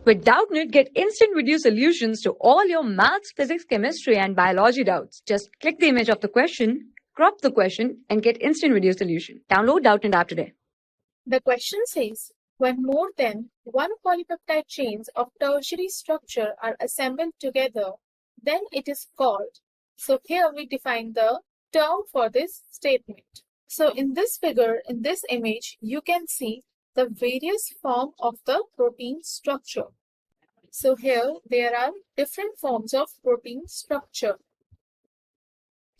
With Doubtnut, get instant video solutions to all your maths, physics, chemistry, and biology doubts. Just click the image of the question, crop the question, and get instant video solution. Download Doubtnut app today. The question says, when more than one polypeptide chains of tertiary structure are assembled together, then it is called. So here we define the term for this statement. So in this figure, in this image, you can see the various forms of the protein structure. So here there are different forms of protein structure.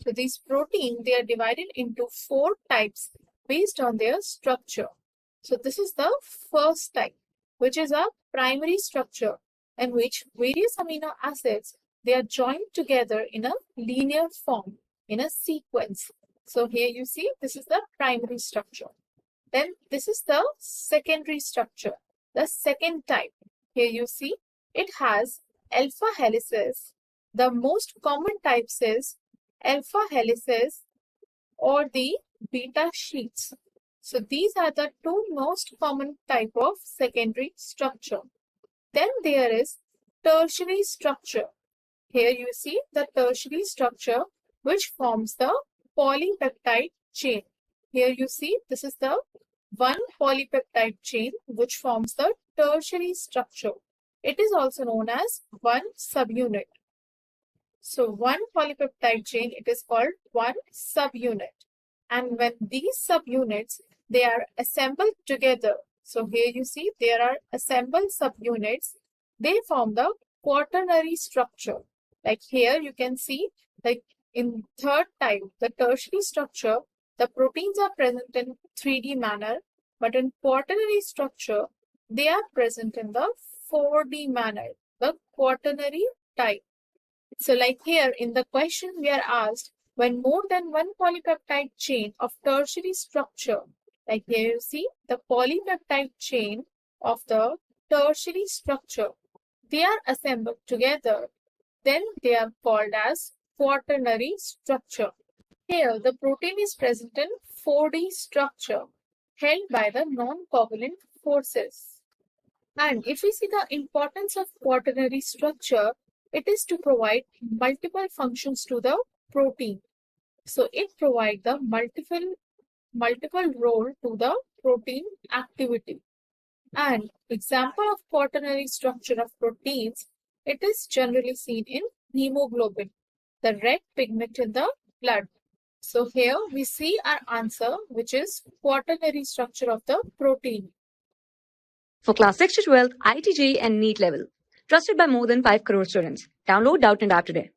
So these proteins, they are divided into 4 types based on their structure. So this is the first type, which is a primary structure in which various amino acids, they are joined together in a linear form, in a sequence. So here you see this is the primary structure. Then this is the secondary structure, the second type. Here you see it has alpha helices. The most common types is alpha helices or the beta sheets. So these are the 2 most common type of secondary structure. Then there is tertiary structure. Here you see the tertiary structure which forms the polypeptide chain. Here you see this is the one polypeptide chain which forms the tertiary structure. It is also known as one subunit. So one polypeptide chain, it is called one subunit. And when these subunits, they are assembled together. So here you see there are assembled subunits. They form the quaternary structure. Like here you can see, like in third type, the tertiary structure, the proteins are present in 3D manner, but in quaternary structure, they are present in the 4D manner, the quaternary type. So like here in the question we are asked, when more than one polypeptide chain of tertiary structure, like here you see the polypeptide chain of the tertiary structure, they are assembled together, then they are called as quaternary structure. Here the protein is present in 4D structure held by the non-covalent forces. And if we see the importance of quaternary structure, it is to provide multiple functions to the protein. So it provides the multiple role to the protein activity. And example of quaternary structure of proteins, it is generally seen in hemoglobin, the red pigment in the blood. So here we see our answer, which is quaternary structure of the protein. For class 6 to 12, IIT JEE and NEET level. Trusted by more than 5 crore students. Download Doubtnut app today.